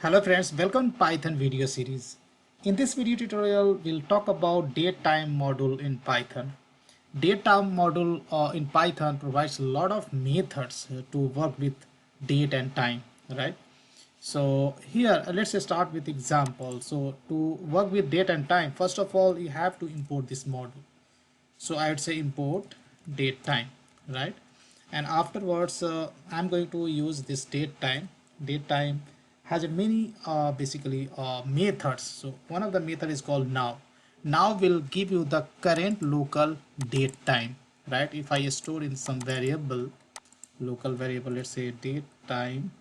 Hello friends, welcome to Python video series. In this video tutorial, we'll talk about datetime module in Python. Datetime module in Python provides a lot of methods to work with date and time, right? So here, let's start with example. So to work with date and time, first of all, you have to import this module. So I would say import date time, right? And afterwards I'm going to use this date time has a many basically methods. So one of the method is called now will give you the current local date time, right? If I store in some variable, local variable, let's say date time.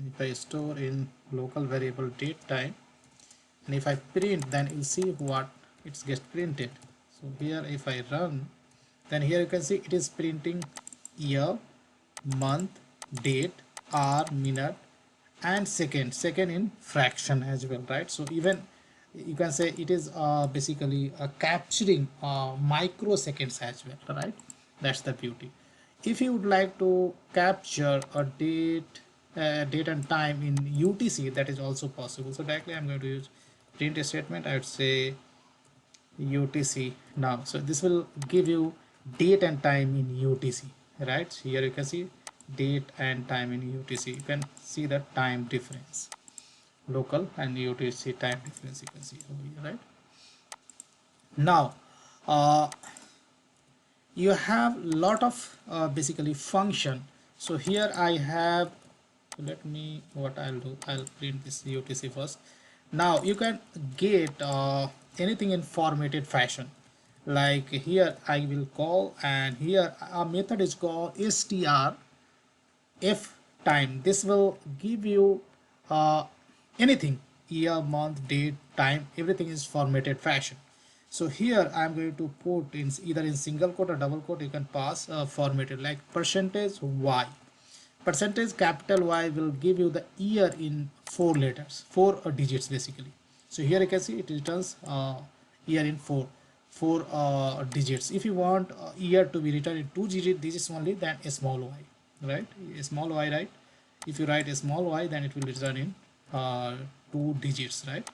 If I store in local variable date time, and if I print, then you'll see what it gets printed. So here if I run, then here you can see it is printing year, month, date, hour, minute, and second in fraction as well, right? So even you can say it is basically capturing microseconds as well, right? That's the beauty. If you would like to capture a date and time in UTC, that is also possible. So directly I'm going to use print statement. I would say UTC now. So this will give you date and time in UTC, right? Here you can see date and time in UTC. You can see the time difference, local and UTC time difference. You can see over here, right? Now, uh, you have lot of basically function. So here I have, let me, what I'll do, I'll print this UTC first. Now you can get anything in formatted fashion, like here I will call, and here a method is called str f time. This will give you uh, anything, year, month, date, time, everything is formatted fashion. So here I'm going to put in either in single quote or double quote. You can pass formatted, like percentage y. Percentage capital Y will give you the year in four letters, four digits basically. So here you can see it returns year in four digits. If you want year to be written in two digits only, then a small y, right? A small y, right? If you write a small y, then it will return in two digits, right?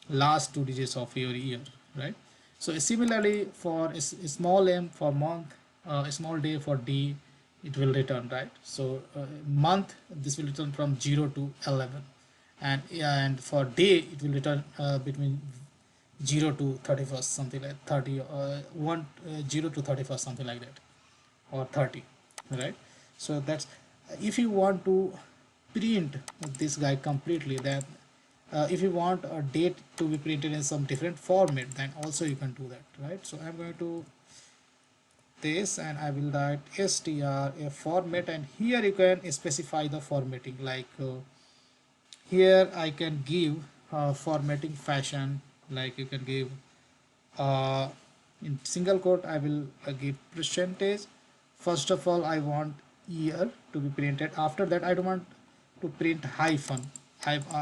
Last two digits of your year, right? So similarly for a small m for month, a small day for d, it will return, right? So month, this will return from 0 to 11, and for day it will return between 0 to 31st, something like 30, 0 to 31st, something like that, or 30, right? So that's, if you want to print this guy completely, then if you want a date to be printed in some different format, then also you can do that, right? So I'm going to this, and I will write str a format, and here you can specify the formatting, like here I can give formatting fashion, like you can give uh, in single quote I will give percentage. First of all I want year to be printed. After that I don't want to print hyphen.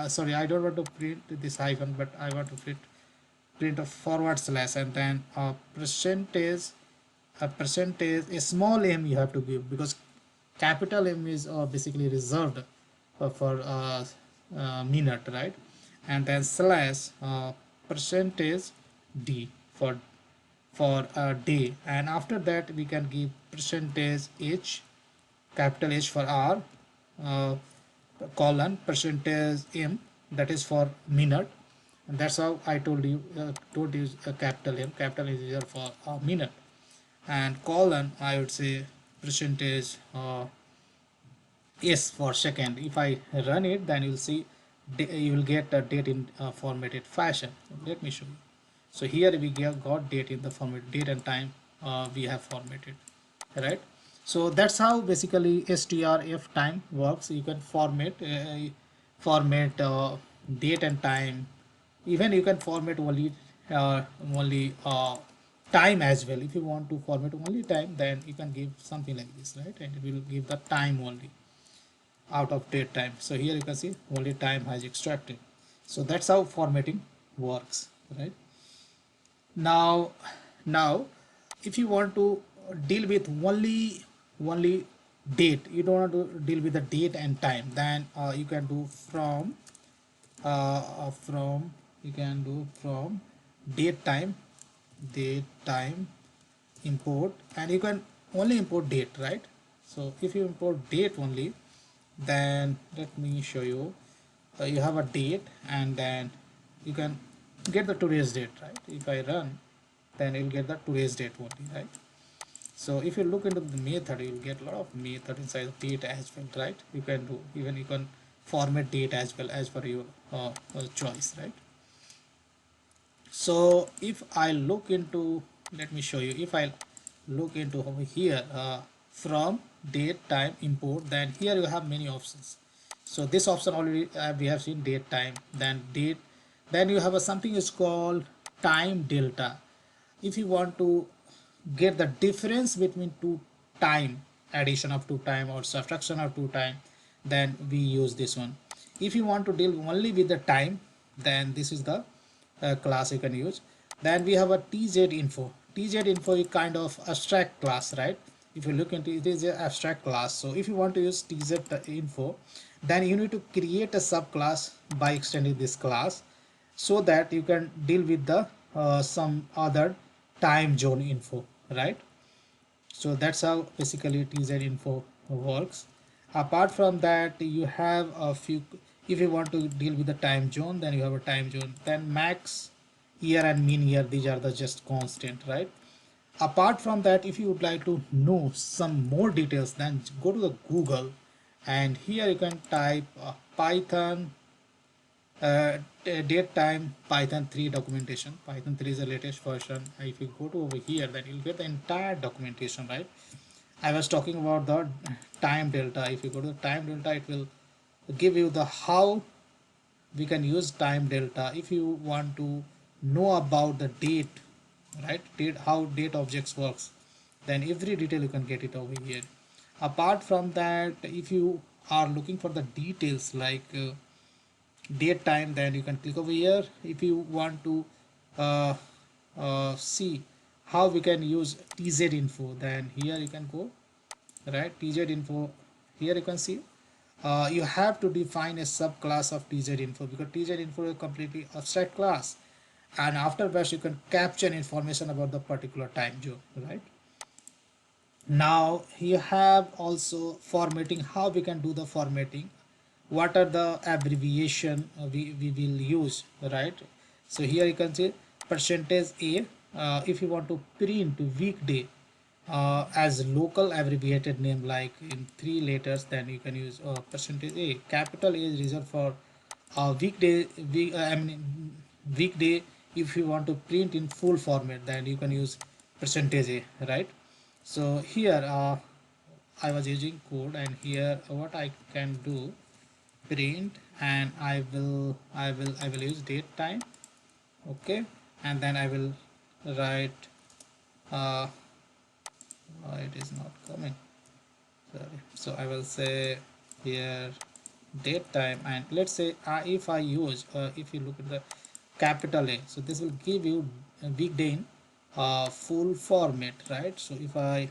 Sorry, I don't want to print this hyphen, but I want to print a forward slash, and then a percentage, a small m you have to give, because capital M is basically reserved for minute, right? And then slash percentage d for day, and after that we can give percentage h, capital H for hour, uh, colon percentage m, that is for minute. And that's how I told you capital M, capital is here for minute, and colon I would say percentage S for second. If I run it, then you'll see you will get a date in formatted fashion. Let me show you. So here we got date in the format, date and time we have formatted, right? So that's how basically strf time works. You can format date and time. Even you can format only time as well. If you want to format only time, then you can give something like this, right? And it will give the time only out of date time. So here you can see only time has extracted. So that's how formatting works, right? Now now if you want to deal with only date, you don't want to deal with the date and time, then you can do from you can do from date time import, and you can only import date, right? So if you import date only, then let me show you. You have a date, and then you can get the today's date, right? If I run, then you'll get the today's date only, right? So if you look into the method, you'll get a lot of method inside the date as well, right? You can do, even you can format date as well as per your choice, right? So if I look into, let me show you, if I look into over here, from date time import, then here you have many options. So this option already we have seen date time, then date, then you have a something is called time delta. If you want to get the difference between two time, addition of two time or subtraction of two time, then we use this one. If you want to deal only with the time, then this is the class you can use. Then we have a tz info. Tz info is kind of abstract class, right? If you look into it, is an abstract class. So if you want to use tz info, then you need to create a subclass by extending this class, so that you can deal with the some other time zone info, right? So that's how basically tz info works. Apart from that, you have a few, if you want to deal with the time zone, then you have a time zone, then max year and mean year, these are the just constant, right? Apart from that, if you would like to know some more details, then go to the Google, and here you can type Python date time Python 3 documentation. Python 3 is the latest version. If you go to over here, then you'll get the entire documentation, right? I was talking about the time delta. If you go to the time delta, it will give you the how we can use time delta. If you want to know about the date, right, date, how date objects works, then every detail you can get it over here. Apart from that, if you are looking for the details like date time, then you can click over here. If you want to uh, see how we can use tz info, then here you can go, right? Tz info, here you can see you have to define a subclass of tz info, because tz info is a completely abstract class, and after that you can capture information about the particular time zone, right? Now you have also formatting, how we can do the formatting, what are the abbreviation we will use, right? So here you can see percentage a, if you want to print weekday as local abbreviated name like in 3 letters, then you can use percentage a. Capital A is reserved for weekday, I mean weekday. If you want to print in full format, then you can use percentage a, right? So here I was using code, and here what I can do, print, and I will use date time, okay, and then I will write it is not coming, sorry. So I will say here date time, and let's say if I use if you look at the capital A, so this will give you a weekday in full format, right? So if I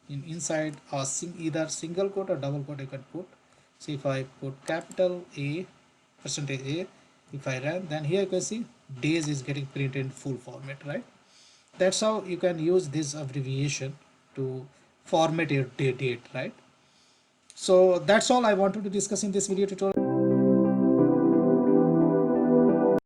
inside either single quote or double quote you can put. So if I put capital A, percentage A, if I run, then here you can see days is getting printed in full format, right? That's how you can use this abbreviation to format your date, right? So that's all I wanted to discuss in this video tutorial.